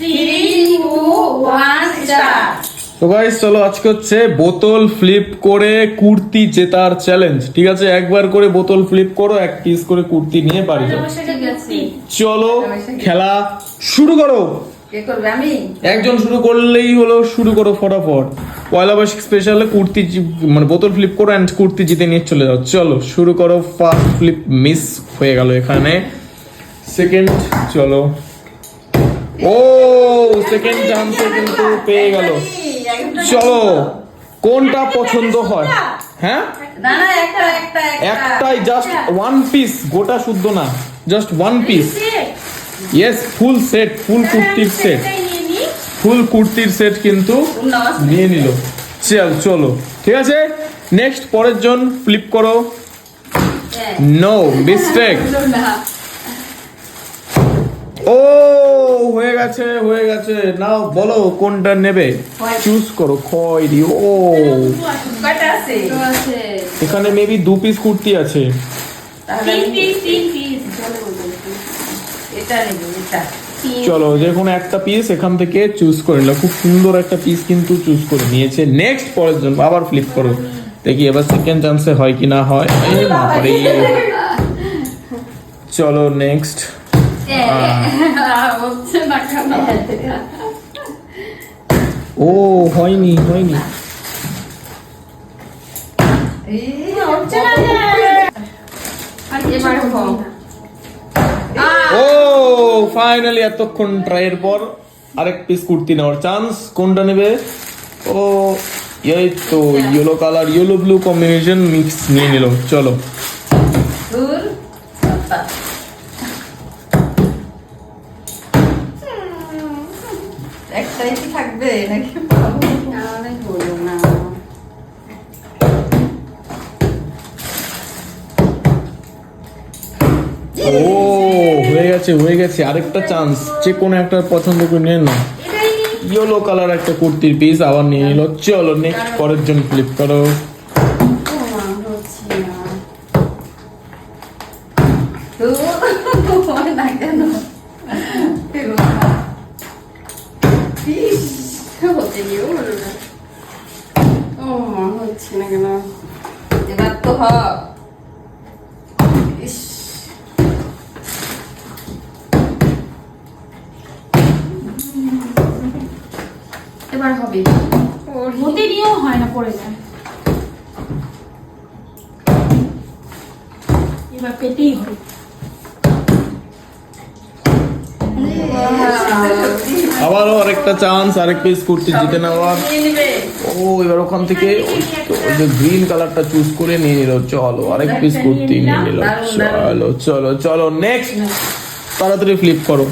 3, 2, 1, start. তো guys চলো আজকে হচ্ছে বোতল ফ্লিপ করে কুর্তি জেতার চ্যালেঞ্জ। ঠিক আছে, একবার করে বোতল ফ্লিপ করো, এক পিস করে কুর্তি নিয়ে বাড়ি যাও। চলো খেলা শুরু করো। কে করবে? আমি। একজন শুরু করলেই হলো, শুরু করো ফটাফট। পয়লা বৈশাখ স্পেশালে কুর্তি মানে বোতল ফ্লিপ করো এন্ড কুর্তি জিতে নিয়ে চলে যাও। চলো শুরু করো। ফার্স্ট ফ্লিপ মিস হয়ে গেল এখানে। সেকেন্ড চলো। ও সেকেন্ড চান্সে কিন্তু পেয়ে গেল। চলো কোনটা পছন্দ হয়? হ্যাঁ না না একটা একটাই, জাস্ট ওয়ান পিস, গোটা শুদ্ধ না, just one piece. Yes, full set, full কুর্তির সেট, ফুল কুর্তির সেট কিন্তু নিয়ে নিল। চলো ঠিক আছে, নেক্সট পরের জন ফ্লিপ করো। No mistake. ও হয়ে গেছে হয়ে গেছে। নাও বলো কোনটা নেবে, চুজ করো। খয়েরি। ও কয়টা আছে? এখানে মেবি 2 পিস কুর্তি আছে। তিন পিস এটা নেব এটা। চলো যে কোনো একটা পিস এখান থেকে চুজ করে নিলো। খুব সুন্দর একটা পিস কিন্তু চুজ করে নিয়েছে। নেক্সট পরের জন্য আবার ফ্লিপ করো, দেখি এবার সেকেন্ড চান্সে হয় কি না হয়। এই বাপরে। চলো নেক্সট। ও হয়নি হয়নি। ও ফাইনালি এতক্ষণ ট্রাইয়ের পর আরেক পিস কুর্তি নেওয়ার চান্স। কোনটা নেবে? ও এই তো yellow colour, yellow blue combination mix নিয়ে নিল। চলো একটাই কি থাকবে নাকি? বলো না। ও হয়ে গেছে হয়ে গেছে। আরেকটা চান্স, যে কোনো একটা পছন্দ করে নিয়ে নাও। ইয়েলো কালার একটা কুর্তির পিস আবার নিয়ে নিল। চলো নেক্সট পরের জন্য ফ্লিপ করো। এবার তো এবার হবে। হতে নিয়েও হয় না, পড়ে যায়। এবার পেটেই হবে। আবারও আরেকটা চান্স, আরেক পিস কুর্তি জিতে নেওয়ার। ও এবার ওখান থেকে ওই যে গ্রিন কালারটা চুজ করে নিয়ে নিল। চলো আরেক পিস কুর্তি নিয়ে নিল। চলো চলো চলো নেক্সট, তাড়াতাড়ি ফ্লিপ করো।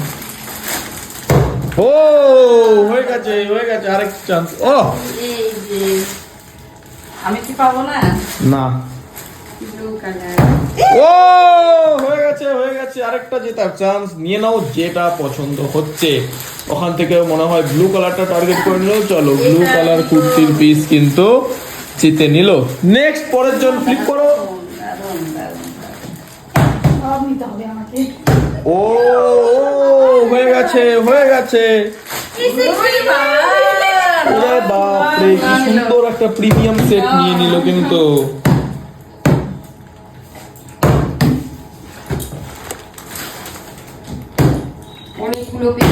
ও হয়ে গেছে হয়ে গেছে। আরেক চান্স। ও আমি কি পাবো না? না। Blue colour. ও হয়ে গেছে হয়ে গেছে। আরেকটা জেতার চান্স নিয়ে নাও, যেটা পছন্দ হচ্ছে। ওখান থেকে মনে হয় ব্লু কালারটা টার্গেট করে নিল। চলো ব্লু কালার কুর্তির পিস কিন্তু জিতে নিল। নেক্সট পরের জন ফ্লিপ করো। সব নিতে হবে আমাকে। ও হয়ে গেছে হয়ে গেছে। ওরে বাপরে, কি সুন্দর একটা প্রিমিয়াম সেট নিয়ে নিল কিন্তু। অনেকগুলো পিস।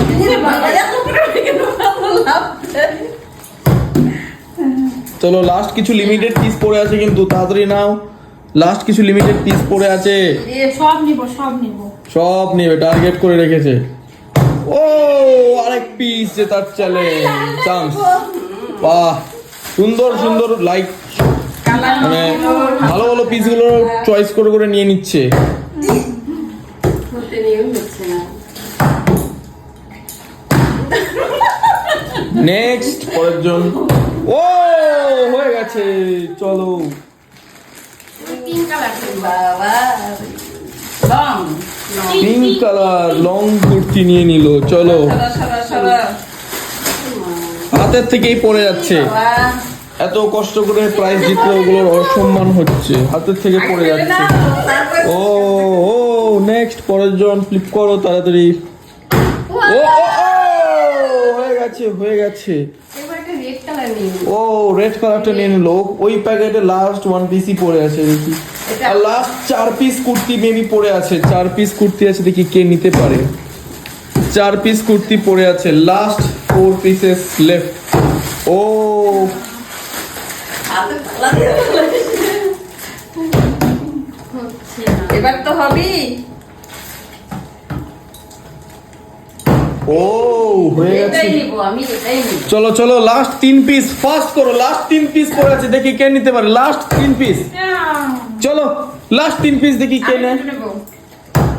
চলো লাস্ট কিছু লিমিটেড পিস পড়ে আছে কিন্তু, তাড়াতাড়ি নাও। লাস্ট কিছু লিমিটেড পিস পড়ে আছে। সব নিব সব নিব। সব নেবে, টার্গেট করে রেখেছে। ও আরেক পিস জেতার চ্যালেঞ্জ চান্স। বাহ সুন্দর সুন্দর, লাইক মানে ভালো ভালো পিসগুলো চয়েস করে করে নিয়ে নিচ্ছে। নেক্সট পরের জন। ও হয়ে গেছে। চলো পিঙ্ক কালার লং কুর্তি নিয়ে নিল। চলো হাতের থেকেই পড়ে যাচ্ছে। এত কষ্ট করে প্রাইজ জিতলে ওগুলোর অসম্মান হচ্ছে, হাতের থেকে পড়ে যাচ্ছে। ও নেক্সট পরের জন ফ্লিপ করো তাড়াতাড়ি। ও হয়ে গেছে এবার একটা রেড কালার নিয়ে নিই। ও রেড কালারটা নিয়ে নিল ওই প্যাকেটে লাস্ট 1 পিসই পড়ে আছে দেখি এটা- আর লাস্ট 4 পিস কুর্তি মেবি পড়ে আছে 4 পিস কুর্তি আছে দেখি কে নিতে পারে 4 পিস কুর্তি পড়ে আছে লাস্ট 4 পিসেস লেফট ও হাতে তালা দিয়ে বলে। হচ্ছে না। এবার তো হবেই। ও হয়ে গেছে এটাই নিব আমি এটাই নিব। চলো চলো লাস্ট 3 পিস ফাস্ট করো লাস্ট 3 পিস পড়ে আছে দেখি কে নিতে পারে লাস্ট 3 পিস চলো লাস্ট 3 পিস দেখি কে নেয় নেব।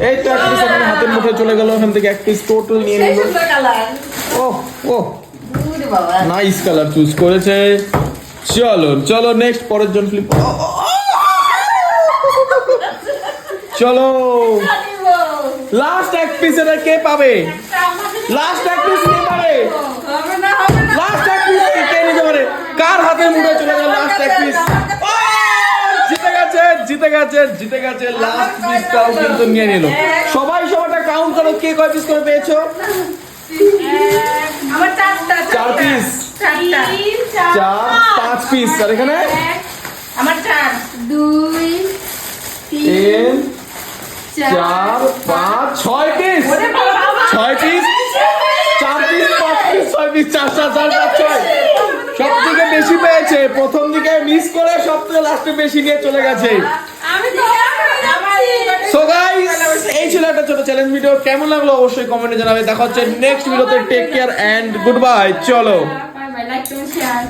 এই তো এক পিস আমার হাতের মুঠে চলে গেল ওখান থেকে এক পিস টোটাল নিয়ে সেই নিল সুন্দর কালার। ও ও ওরে বাবা। নাইস কালার চুজ করেছে চলো চলো নেক্সট পরের জন ফ্লিপ চলো নিব। লাস্ট এক পিস এটা কে পাবে লাস্ট এক পিস কে পাবে হবে না হবে না। লাস্ট এক পিস কে নিতে পারে কার হাতের মুঠে চলে গেল লাস্ট এক পিস জিতে গেছে জিতে গেছে জিতে গেছে লাস্ট পিসটাও কিন্তু নিয়ে নিল সবাই সবাইটা কাউন্ট করো কে কয় পিস করে পেয়েছো আমার চারটা 4 পিস চারটা। 4 5 পিস আর এখানে আমার 4 2 3 4 5 6 পিস ওরে বাবা 6 পিস 4 পিস 5 পিস 6 পিস 4 4 4 5 6 সব থেকে বেশি পেয়েছে প্রথম দিকে মিস করে সব থেকে লাস্টে বেশি নিয়ে চলে গেছে আমি তো আমার সো গাইস এই ছিল একটা ছোট চ্যালেঞ্জ ভিডিও কেমন লাগলো অবশ্যই কমেন্টে জানাবে দেখা হচ্ছে নেক্সট ভিডিওতে take care and good bye চলো bye bye like comment share